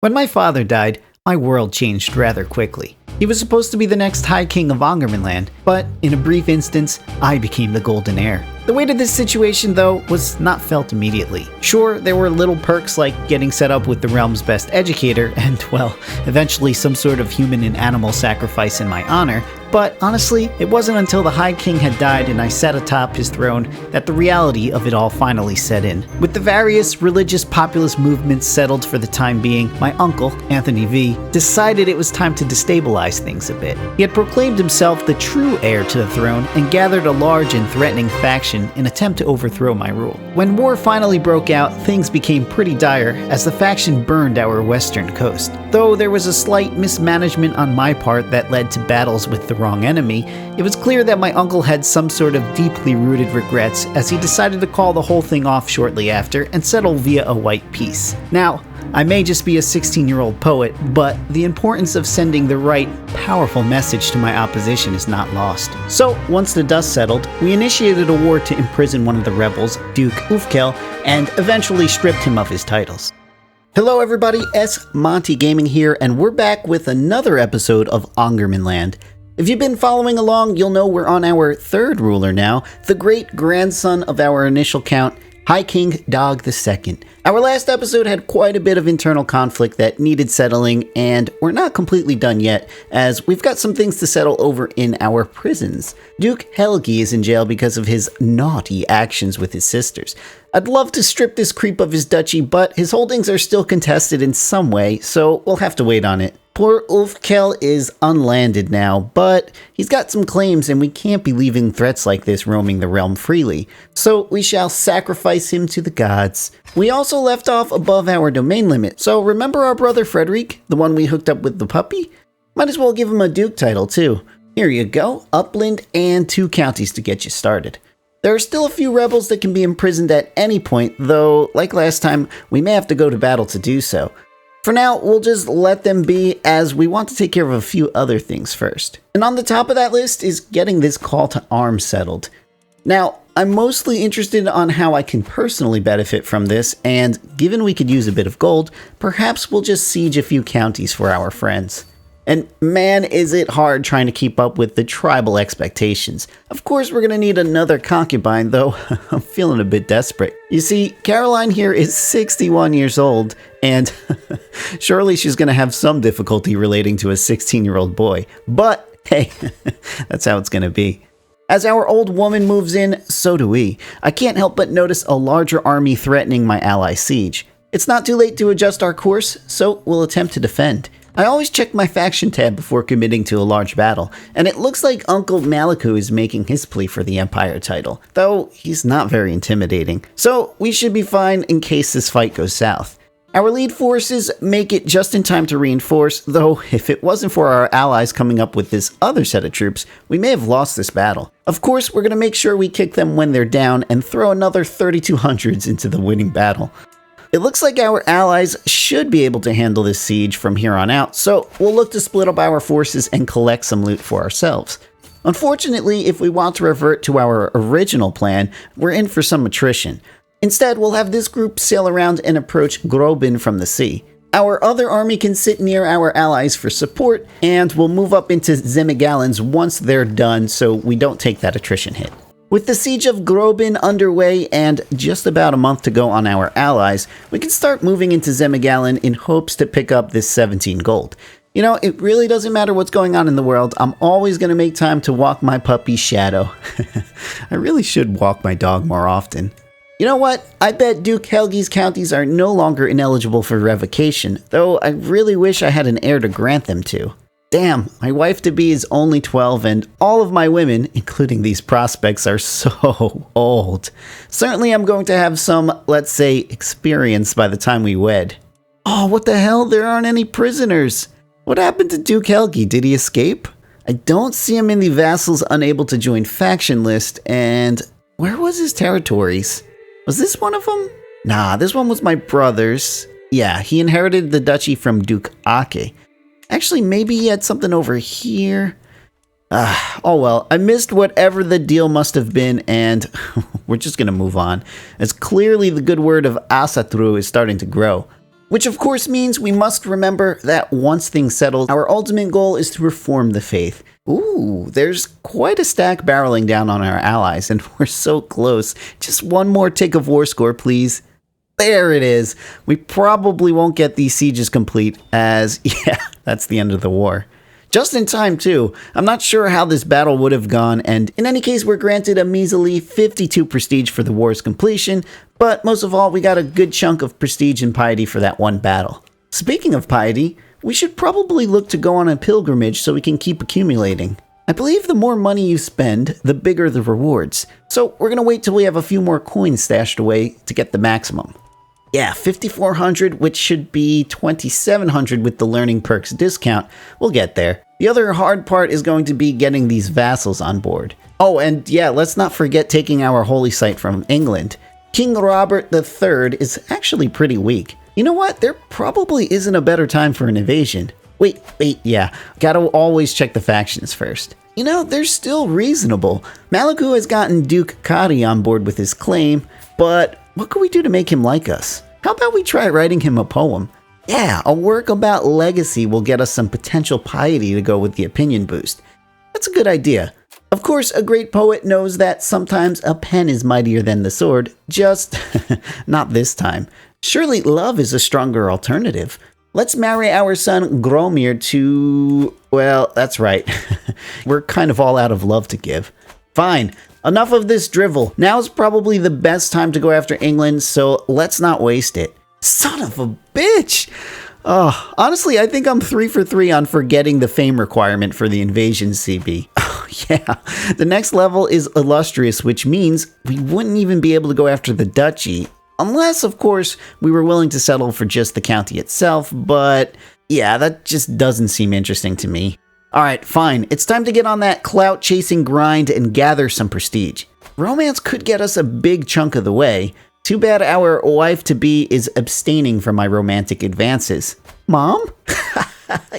When my father died, my world changed rather quickly. He was supposed to be the next High King of ANGERMANLAND, but in a brief instance, I became the golden heir. The weight of this situation, though, was not felt immediately. Sure, there were little perks like getting set up with the realm's best educator and, well, eventually some sort of human and animal sacrifice in my honor, but honestly, it wasn't until the High King had died and I sat atop his throne that the reality of it all finally set in. With the various religious populist movements settled for the time being, my uncle, Anthony V, decided it was time to destabilize things a bit. He had proclaimed himself the true heir to the throne and gathered a large and threatening faction in an attempt to overthrow my rule. When war finally broke out, things became pretty dire as the faction burned our western coast. Though there was a slight mismanagement on my part that led to battles with the wrong enemy, it was clear that my uncle had some sort of deeply rooted regrets as he decided to call the whole thing off shortly after and settle via a white peace. Now, I may just be a 16-year-old poet, but the importance of sending the right, powerful message to my opposition is not lost. So, once the dust settled, we initiated a war to imprison one of the rebels, Duke ep12, and eventually stripped him of his titles. Hello everybody, S. Monty Gaming here, and we're back with another episode of ANGERMANLAND. If you've been following along, you'll know we're on our third ruler now, the great-grandson of our initial count, High King Dog II. Our last episode had quite a bit of internal conflict that needed settling, and we're not completely done yet, as we've got some things to settle over in our prisons. Duke Helgi is in jail because of his naughty actions with his sisters. I'd love to strip this creep of his duchy, but his holdings are still contested in some way, so we'll have to wait on it. Poor ep12 is unlanded now, but he's got some claims and we can't be leaving threats like this roaming the realm freely, so we shall sacrifice him to the gods. We also left off above our domain limit, so remember our brother Frederick, the one we hooked up with the puppy? Might as well give him a duke title too. Here you go, upland and 2 counties to get you started. There are still a few rebels that can be imprisoned at any point, though, like last time, we may have to go to battle to do so. For now, we'll just let them be, as we want to take care of a few other things first. And on the top of that list is getting this call to arms settled. Now, I'm mostly interested on how I can personally benefit from this, and given we could use a bit of gold, perhaps we'll just siege a few counties for our friends. And man, is it hard trying to keep up with the tribal expectations. Of course, we're going to need another concubine, though I'm feeling a bit desperate. You see, Caroline here is 61 years old, and surely she's going to have some difficulty relating to a 16-year-old boy. But hey, that's how it's going to be. As our old woman moves in, so do we. I can't help but notice a larger army threatening my ally siege. It's not too late to adjust our course, so we'll attempt to defend. I always check my faction tab before committing to a large battle, and it looks like Uncle Maliku is making his plea for the Empire title, though he's not very intimidating, so we should be fine in case this fight goes south. Our lead forces make it just in time to reinforce, though if it wasn't for our allies coming up with this other set of troops, we may have lost this battle. Of course, we're going to make sure we kick them when they're down and throw another 3200s into the winning battle. It looks like our allies should be able to handle this siege from here on out, so we'll look to split up our forces and collect some loot for ourselves. Unfortunately, if we want to revert to our original plan, we're in for some attrition. Instead, we'll have this group sail around and approach Grobin from the sea. Our other army can sit near our allies for support, and we'll move up into Zemigalans once they're done so we don't take that attrition hit. With the siege of Grobin underway and just about a month to go on our allies, we can start moving into Zemigalan in hopes to pick up this 17 gold. You know, it really doesn't matter what's going on in the world, I'm always going to make time to walk my puppy's shadow. I really should walk my dog more often. You know what? I bet Duke Helgi's counties are no longer ineligible for revocation, though I really wish I had an heir to grant them to. Damn, my wife-to-be is only 12 and all of my women, including these prospects, are so old. Certainly I'm going to have some, let's say, experience by the time we wed. Oh, what the hell? There aren't any prisoners. What happened to Duke Helgi? Did he escape? I don't see him in the vassals unable to join faction list, and where was his territories? Was this one of them? Nah, this one was my brother's. Yeah, he inherited the duchy from Duke Ake. Actually, maybe he had something over here. Oh well, I missed whatever the deal must have been, and we're just gonna move on, as clearly the good word of Asatru is starting to grow. Which of course means we must remember that once things settle, our ultimate goal is to reform the faith. Ooh, there's quite a stack barreling down on our allies, and we're so close. Just one more tick of war score, please. There it is. We probably won't get these sieges complete, as, yeah, that's the end of the war. Just in time, too. I'm not sure how this battle would have gone, and in any case, we're granted a measly 52 prestige for the war's completion, but most of all, we got a good chunk of prestige and piety for that one battle. Speaking of piety, we should probably look to go on a pilgrimage so we can keep accumulating. I believe the more money you spend, the bigger the rewards, so we're gonna wait till we have a few more coins stashed away to get the maximum. Yeah, 5,400, which should be 2,700 with the learning perks discount. We'll get there. The other hard part is going to be getting these vassals on board. Oh, and yeah, let's not forget taking our holy site from England. King Robert III is actually pretty weak. You know what? There probably isn't a better time for an invasion. Wait, yeah. Gotta always check the factions first. You know, they're still reasonable. Malaku has gotten Duke Kadi on board with his claim, but what can we do to make him like us? How about we try writing him a poem? Yeah, a work about legacy will get us some potential piety to go with the opinion boost. That's a good idea. Of course, a great poet knows that sometimes a pen is mightier than the sword, just not this time. Surely love is a stronger alternative. Let's marry our son Gromir to... well, that's right. We're kind of all out of love to give. Fine. Enough of this drivel. Now's probably the best time to go after England, so let's not waste it. Son of a bitch! Oh, honestly, I think I'm 3 for 3 on forgetting the fame requirement for the invasion CB. Oh, yeah. The next level is illustrious, which means we wouldn't even be able to go after the duchy. Unless, of course, we were willing to settle for just the county itself, but yeah, that just doesn't seem interesting to me. Alright, fine. It's time to get on that clout-chasing grind and gather some prestige. Romance could get us a big chunk of the way. Too bad our wife-to-be is abstaining from my romantic advances. Mom?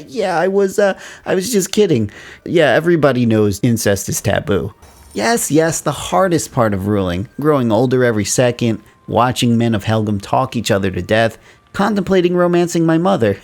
Yeah, I was just kidding. Yeah, everybody knows incest is taboo. Yes, the hardest part of ruling. Growing older every second, watching men of Helgum talk each other to death, contemplating romancing my mother.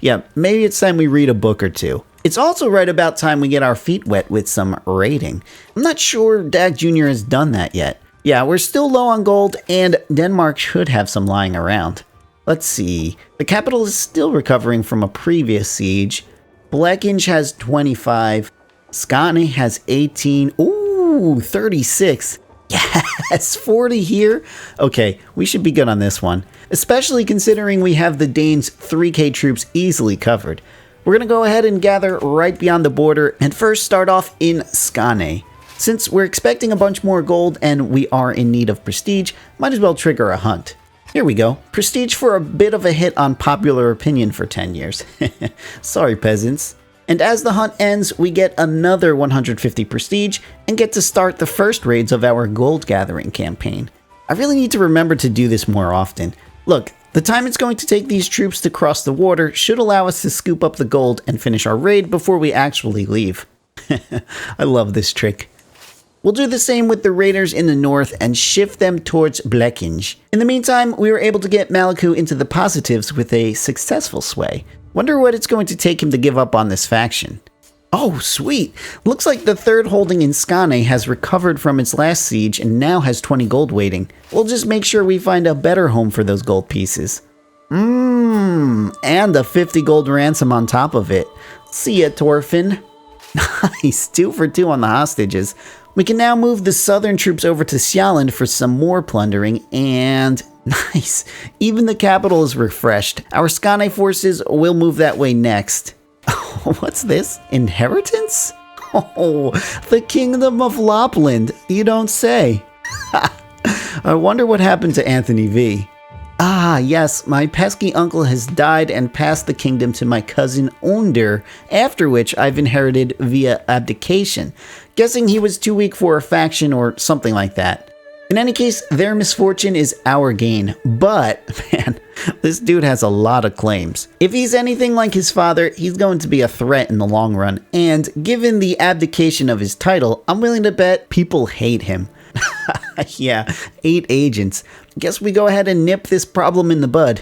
Yeah, maybe it's time we read a book or two. It's also right about time we get our feet wet with some raiding. I'm not sure Dag Jr. has done that yet. Yeah, we're still low on gold, and Denmark should have some lying around. Let's see. The capital is still recovering from a previous siege. Blekinge has 25. Skane has 18. Ooh, 36. Yes, 40 here. Okay, we should be good on this one. Especially considering we have the Danes' 3k troops easily covered. We're going to go ahead and gather right beyond the border and first start off in Skane. Since we're expecting a bunch more gold and we are in need of prestige, might as well trigger a hunt. Here we go. Prestige for a bit of a hit on popular opinion for 10 years. Sorry, peasants. And as the hunt ends, we get another 150 prestige and get to start the first raids of our gold gathering campaign. I really need to remember to do this more often. Look, the time it's going to take these troops to cross the water should allow us to scoop up the gold and finish our raid before we actually leave. I love this trick. We'll do the same with the raiders in the north and shift them towards Blekinge. In the meantime, we were able to get Malaku into the positives with a successful sway. Wonder what it's going to take him to give up on this faction. Oh, sweet. Looks like the third holding in Skane has recovered from its last siege and now has 20 gold waiting. We'll just make sure we find a better home for those gold pieces. And a 50 gold ransom on top of it. See ya, Torfin. Nice, 2 for 2 on the hostages. We can now move the southern troops over to Sjaland for some more plundering, and nice, even the capital is refreshed. Our Skane forces will move that way next. What's this? Inheritance? Oh, the Kingdom of Lapland, you don't say. I wonder what happened to Anthony V. Ah, yes, my pesky uncle has died and passed the kingdom to my cousin Onder, after which I've inherited via abdication. Guessing he was too weak for a faction or something like that. In any case, their misfortune is our gain, but, man, this dude has a lot of claims. If he's anything like his father, he's going to be a threat in the long run, and given the abdication of his title, I'm willing to bet people hate him. Yeah, 8 agents. Guess we go ahead and nip this problem in the bud.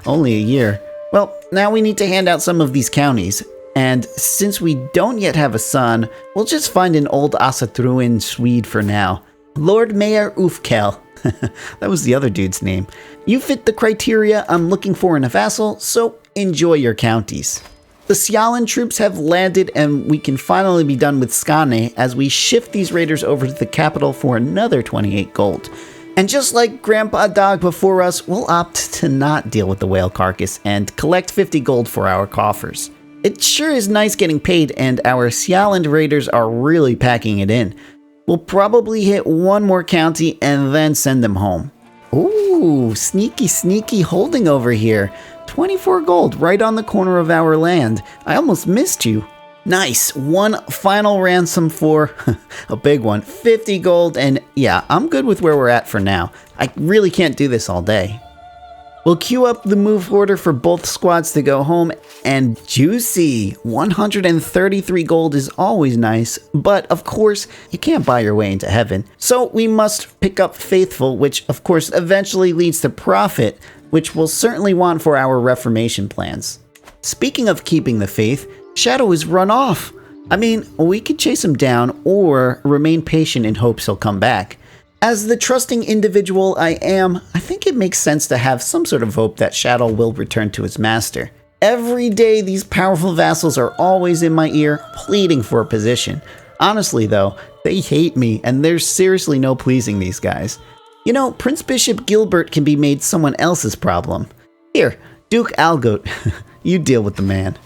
Only a year. Well, now we need to hand out some of these counties. And since we don't yet have a son, we'll just find an old Asatruan Swede for now. Lord Mayor Ufkel. That was the other dude's name. You fit the criteria I'm looking for in a vassal, so enjoy your counties. The Sialan troops have landed and we can finally be done with Skane as we shift these raiders over to the capital for another 28 gold. And just like Grandpa Dog before us, we'll opt to not deal with the whale carcass and collect 50 gold for our coffers. It sure is nice getting paid, and our Sialand raiders are really packing it in. We'll probably hit one more county and then send them home. Ooh, sneaky holding over here. 24 gold right on the corner of our land. I almost missed you. Nice. One final ransom for a big one. 50 gold, and yeah, I'm good with where we're at for now. I really can't do this all day. We'll queue up the move order for both squads to go home, and juicy! 133 gold is always nice, but of course, you can't buy your way into heaven. So we must pick up Faithful, which of course eventually leads to Profit, which we'll certainly want for our reformation plans. Speaking of keeping the faith, Shadow is run off. I mean, we could chase him down or remain patient in hopes he'll come back. As the trusting individual I am, I think it makes sense to have some sort of hope that Shadow will return to his master. Every day these powerful vassals are always in my ear, pleading for a position. Honestly though, they hate me and there's seriously no pleasing these guys. You know, Prince Bishop Gilbert can be made someone else's problem. Here, Duke Algoat, you deal with the man.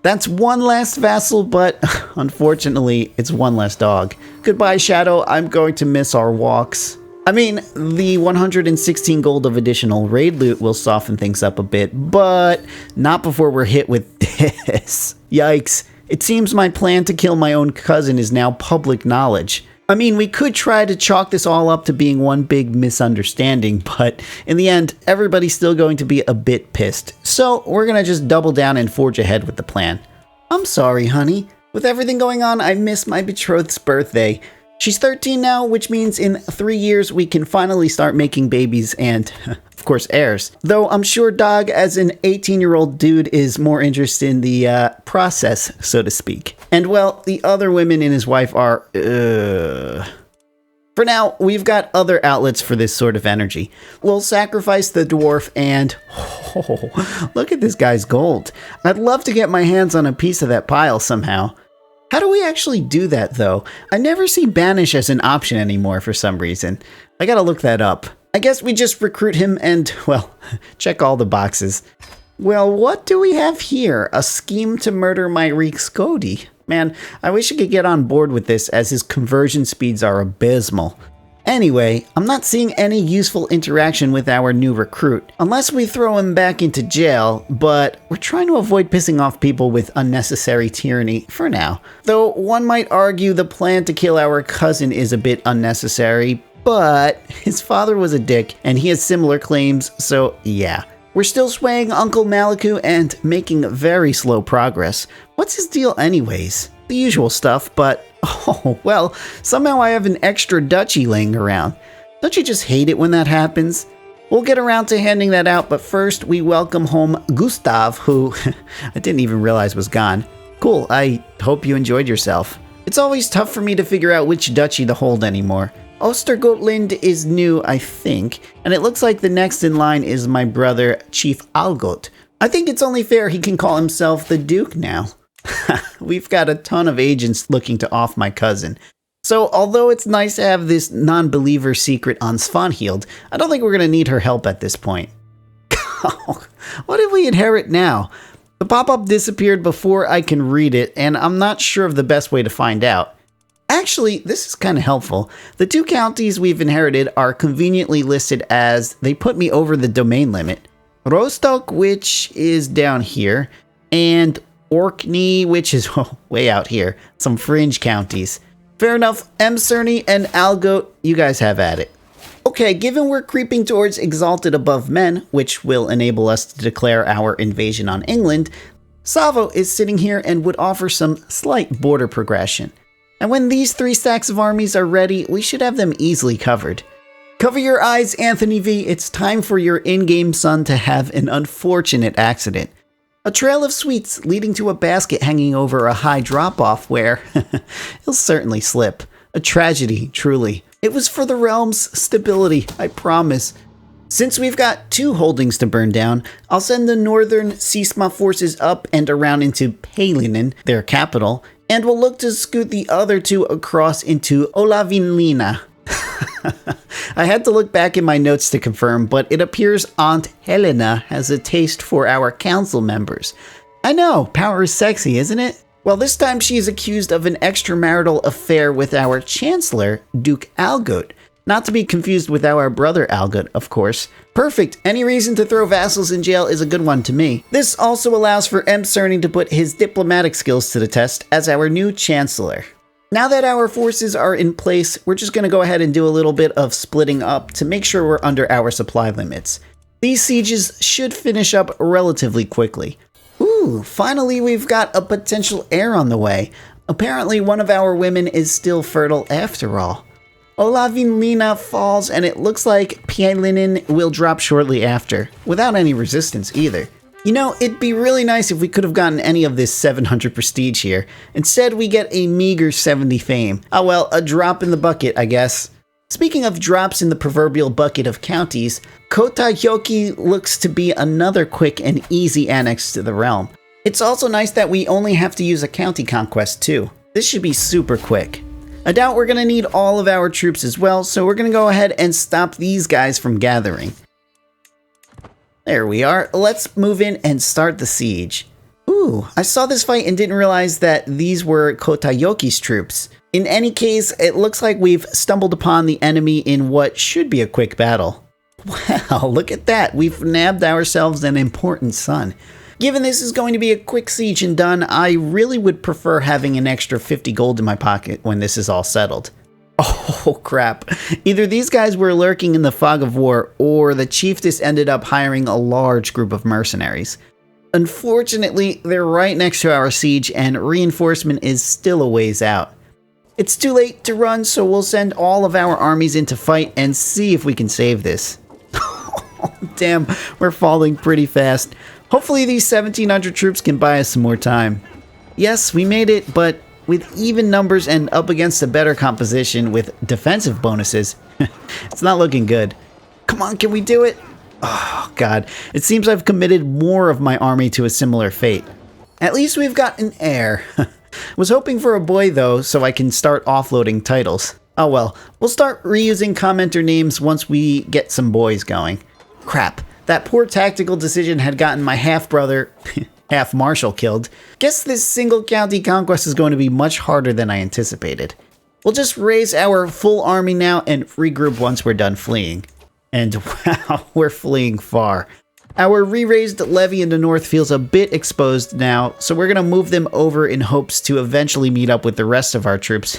That's one last vassal, but unfortunately, it's one less dog. Goodbye, Shadow. I'm going to miss our walks. I mean, the 116 gold of additional raid loot will soften things up a bit, but not before we're hit with this. Yikes. It seems my plan to kill my own cousin is now public knowledge. I mean, we could try to chalk this all up to being one big misunderstanding, but in the end, everybody's still going to be a bit pissed. So we're gonna just double down and forge ahead with the plan. I'm sorry, honey. With everything going on, I missed my betrothed's birthday. She's 13 now, which means in 3 years we can finally start making babies and, of course, heirs. Though I'm sure Dog, as an 18-year-old dude, is more interested in the process, so to speak. And, well, the other women in his wife are, For now, we've got other outlets for this sort of energy. We'll sacrifice the dwarf and... Oh, look at this guy's gold. I'd love to get my hands on a piece of that pile somehow. How do we actually do that, though? I never see banish as an option anymore for some reason. I gotta look that up. I guess we just recruit him and, well, check all the boxes. Well, what do we have here? A scheme to murder my Scody. Man, I wish I could get on board with this as his conversion speeds are abysmal. Anyway, I'm not seeing any useful interaction with our new recruit, unless we throw him back into jail, but we're trying to avoid pissing off people with unnecessary tyranny for now. Though one might argue the plan to kill our cousin is a bit unnecessary, but his father was a dick and he has similar claims, so yeah. We're still swaying Uncle Maliku and making very slow progress. What's his deal anyways? The usual stuff, but oh, well, somehow I have an extra duchy laying around. Don't you just hate it when that happens? We'll get around to handing that out, but first we welcome home Gustav, who I didn't even realize was gone. Cool, I hope you enjoyed yourself. It's always tough for me to figure out which duchy to hold anymore. Ostergotland is new, I think, and it looks like the next in line is my brother, Chief Algot. I think it's only fair he can call himself the Duke now. We've got a ton of agents looking to off my cousin. So, although it's nice to have this non-believer secret on Svanhild, I don't think we're going to need her help at this point. What did we inherit now? The pop-up disappeared before I can read it, and I'm not sure of the best way to find out. Actually, this is kind of helpful. The 2 counties we've inherited are conveniently listed as they put me over the domain limit. Rostock, which is down here, and Orkney, which is way out here. Some fringe counties. Fair enough, Emcerny and Algoat, you guys have at it. Okay, given we're creeping towards Exalted Above Men, which will enable us to declare our invasion on England, Savo is sitting here and would offer some slight border progression. And when these 3 stacks of armies are ready, we should have them easily covered. Cover your eyes, Anthony V. It's time for your in-game son to have an unfortunate accident. A trail of sweets leading to a basket hanging over a high drop-off where he'll certainly slip. A tragedy, truly. It was for the realm's stability, I promise. Since we've got 2 holdings to burn down, I'll send the northern Sisma forces up and around into Palinin, their capital, and we'll look to scoot the other 2 across into Olavinlina. I had to look back in my notes to confirm, but it appears Aunt Helena has a taste for our council members. I know, power is sexy, isn't it? Well, this time she is accused of an extramarital affair with our Chancellor, Duke Algot. Not to be confused with our brother Algot, of course. Perfect, any reason to throw vassals in jail is a good one to me. This also allows for M. Cerny to put his diplomatic skills to the test as our new Chancellor. Now that our forces are in place, we're just going to go ahead and do a little bit of splitting up to make sure we're under our supply limits. These sieges should finish up relatively quickly. Ooh, finally we've got a potential heir on the way. Apparently one of our women is still fertile after all. Olavinlina falls and it looks like Pielinin will drop shortly after, without any resistance either. You know, it'd be really nice if we could have gotten any of this 700 prestige here. Instead, we get a meager 70 fame. Oh well, a drop in the bucket, I guess. Speaking of drops in the proverbial bucket of counties, Kotayuki looks to be another quick and easy annex to the realm. It's also nice that we only have to use a county conquest too. This should be super quick. I doubt we're going to need all of our troops as well, so we're going to go ahead and stop these guys from gathering. There we are. Let's move in and start the siege. Ooh, I saw this fight and didn't realize that these were Kotayuki's troops. In any case, it looks like we've stumbled upon the enemy in what should be a quick battle. Wow, look at that. We've nabbed ourselves an important son. Given this is going to be a quick siege and done, I really would prefer having an extra 50 gold in my pocket when this is all settled. Oh crap. Either these guys were lurking in the fog of war, or the chiefess ended up hiring a large group of mercenaries. Unfortunately, they're right next to our siege and reinforcement is still a ways out. It's too late to run, so we'll send all of our armies into fight and see if we can save this. Damn, we're falling pretty fast. Hopefully these 1700 troops can buy us some more time. Yes, we made it, but with even numbers and up against a better composition with defensive bonuses, it's not looking good. Come on, can we do it? Oh god, it seems I've committed more of my army to a similar fate. At least we've got an heir. Was hoping for a boy though, so I can start offloading titles. Oh well, we'll start reusing commenter names once we get some boys going. Crap, that poor tactical decision had gotten my half-brother, half-marshal killed. Guess this single county conquest is going to be much harder than I anticipated. We'll just raise our full army now and regroup once we're done fleeing. And wow, we're fleeing far. Our re-raised levy in the north feels a bit exposed now, so we're going to move them over in hopes to eventually meet up with the rest of our troops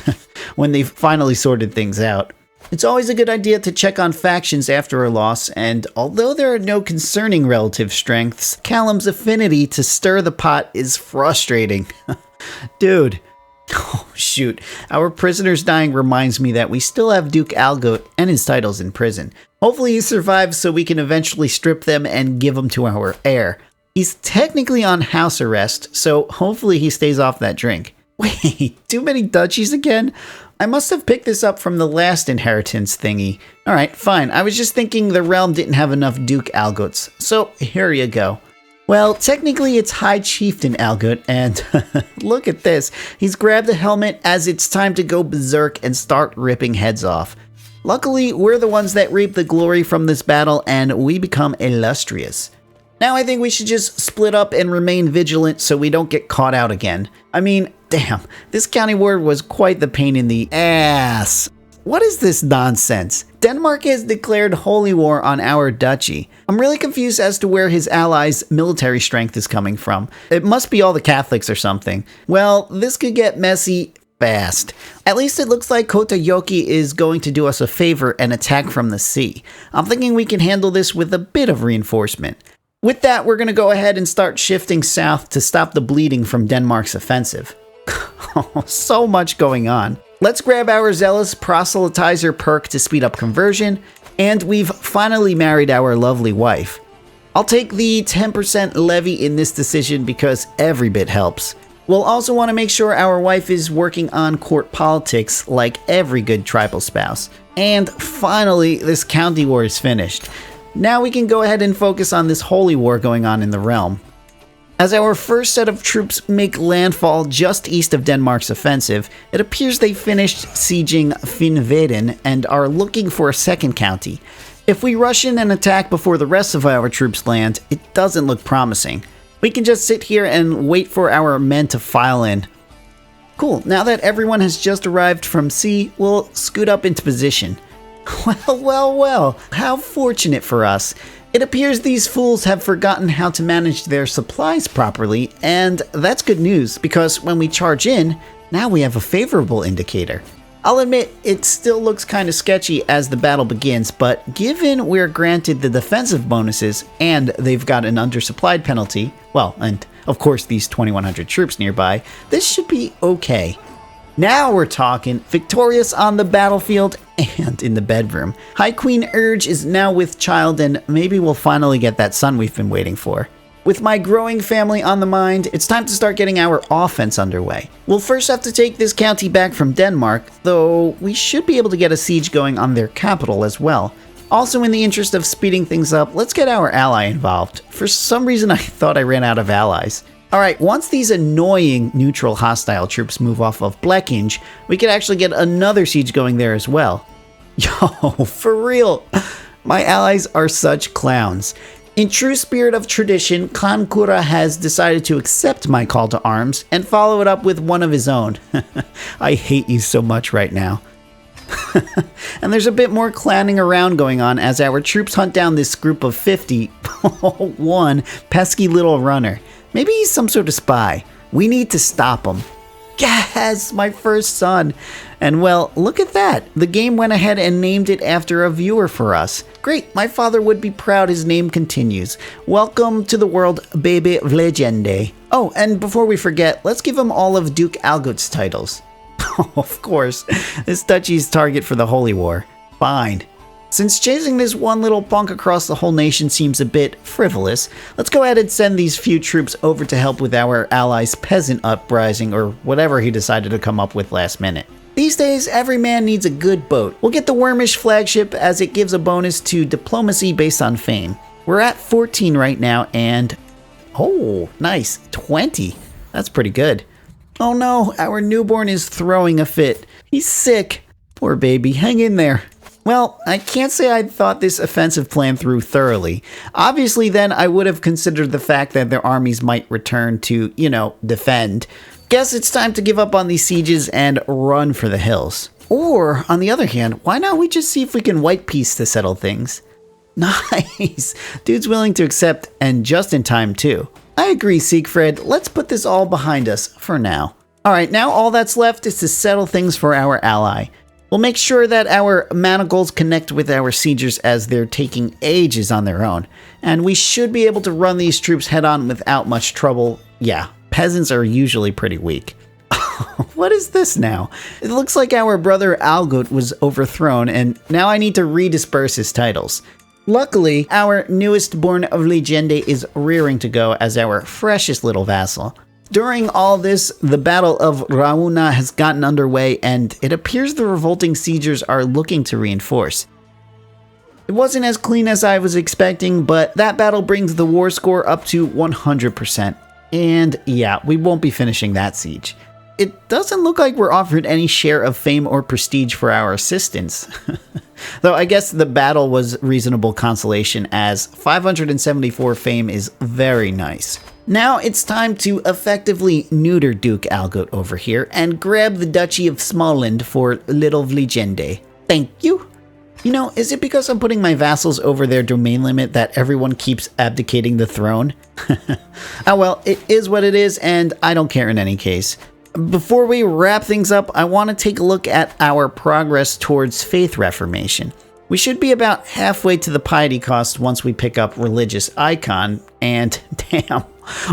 when they've finally sorted things out. It's always a good idea to check on factions after a loss, and although there are no concerning relative strengths, Callum's affinity to stir the pot is frustrating. Dude. Oh shoot, our prisoners dying reminds me that we still have Duke Algot and his titles in prison. Hopefully he survives so we can eventually strip them and give them to our heir. He's technically on house arrest, so hopefully he stays off that drink. Wait, too many duchies again? I must have picked this up from the last inheritance thingy. Alright, fine, I was just thinking the realm didn't have enough Duke Algots, so here you go. Well, technically it's High Chieftain Algot, and look at this. He's grabbed the helmet as it's time to go berserk and start ripping heads off. Luckily, we're the ones that reap the glory from this battle, and we become illustrious. Now I think we should just split up and remain vigilant so we don't get caught out again. I mean, damn, this county war was quite the pain in the ass. What is this nonsense? Denmark has declared holy war on our duchy. I'm really confused as to where his allies' military strength is coming from. It must be all the Catholics or something. Well, this could get messy fast. At least it looks like Kotayuki is going to do us a favor and attack from the sea. I'm thinking we can handle this with a bit of reinforcement. With that, we're going to go ahead and start shifting south to stop the bleeding from Denmark's offensive. So much going on. Let's grab our zealous proselytizer perk to speed up conversion, and we've finally married our lovely wife. I'll take the 10% levy in this decision because every bit helps. We'll also want to make sure our wife is working on court politics like every good tribal spouse. And finally, this county war is finished. Now we can go ahead and focus on this holy war going on in the realm. As our first set of troops make landfall just east of Denmark's offensive, it appears they finished sieging Finnveden and are looking for a second county. If we rush in and attack before the rest of our troops land, it doesn't look promising. We can just sit here and wait for our men to file in. Cool, now that everyone has just arrived from sea, we'll scoot up into position. Well, how fortunate for us. It appears these fools have forgotten how to manage their supplies properly, and that's good news because when we charge in, now we have a favorable indicator. I'll admit, it still looks kinda sketchy as the battle begins, but given we're granted the defensive bonuses and they've got an undersupplied penalty, well, and of course these 2100 troops nearby, this should be okay. Now we're talking, victorious on the battlefield and in the bedroom. High Queen Urge is now with child and maybe we'll finally get that son we've been waiting for. With my growing family on the mind, it's time to start getting our offense underway. We'll first have to take this county back from Denmark, though we should be able to get a siege going on their capital as well. Also, in the interest of speeding things up, let's get our ally involved. For some reason I thought I ran out of allies. Alright, once these annoying neutral hostile troops move off of Blekinge, we could actually get another siege going there as well. Yo, for real, my allies are such clowns. In true spirit of tradition, Khan Kura has decided to accept my call to arms and follow it up with one of his own. I hate you so much right now. And there's a bit more clowning around going on as our troops hunt down this group of 50. One pesky little runner. Maybe he's some sort of spy. We need to stop him. Yes, my first son. And well, look at that. The game went ahead and named it after a viewer for us. Great, my father would be proud his name continues. Welcome to the world, baby Legende. Oh, and before we forget, let's give him all of Duke Algut's titles. Of course, this duchy's target for the Holy War. Fine. Since chasing this one little punk across the whole nation seems a bit frivolous, let's go ahead and send these few troops over to help with our allies' peasant uprising or whatever he decided to come up with last minute. These days, every man needs a good boat. We'll get the Wormish flagship as it gives a bonus to diplomacy based on fame. We're at 14 right now and... oh, nice. 20. That's pretty good. Oh no, our newborn is throwing a fit. He's sick. Poor baby, hang in there. Well, I can't say I thought this offensive plan through thoroughly. Obviously, then I would have considered the fact that their armies might return to, defend. Guess it's time to give up on these sieges and run for the hills. Or, on the other hand, why not we just see if we can white peace to settle things? Nice! Dude's willing to accept, and just in time too. I agree, Siegfried. Let's put this all behind us for now. Alright, now all that's left is to settle things for our ally. We'll make sure that our manacles connect with our siegers as they're taking ages on their own. And we should be able to run these troops head on without much trouble. Yeah, peasants are usually pretty weak. What is this now? It looks like our brother Algut was overthrown and now I need to redisperse his titles. Luckily, our newest born of Legende is rearing to go as our freshest little vassal. During all this, the Battle of Rauna has gotten underway and it appears the revolting siegers are looking to reinforce. It wasn't as clean as I was expecting, but that battle brings the war score up to 100%. And yeah, we won't be finishing that siege. It doesn't look like we're offered any share of fame or prestige for our assistance. Though I guess the battle was reasonable consolation as 574 fame is very nice. Now it's time to effectively neuter Duke Algut over here and grab the Duchy of Småland for Little Legende. Thank you. Is it because I'm putting my vassals over their domain limit that everyone keeps abdicating the throne? Oh well, it is what it is and I don't care in any case. Before we wrap things up, I want to take a look at our progress towards faith reformation. We should be about halfway to the piety cost once we pick up religious icon, and damn,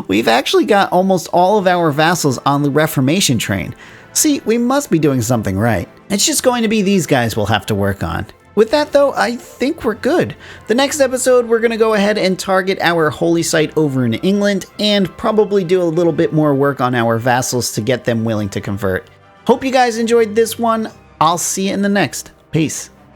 We've actually got almost all of our vassals on the Reformation train. See, we must be doing something right. It's just going to be these guys we'll have to work on. With that though, I think we're good. The next episode, we're going to go ahead and target our holy site over in England and probably do a little bit more work on our vassals to get them willing to convert. Hope you guys enjoyed this one. I'll see you in the next. Peace.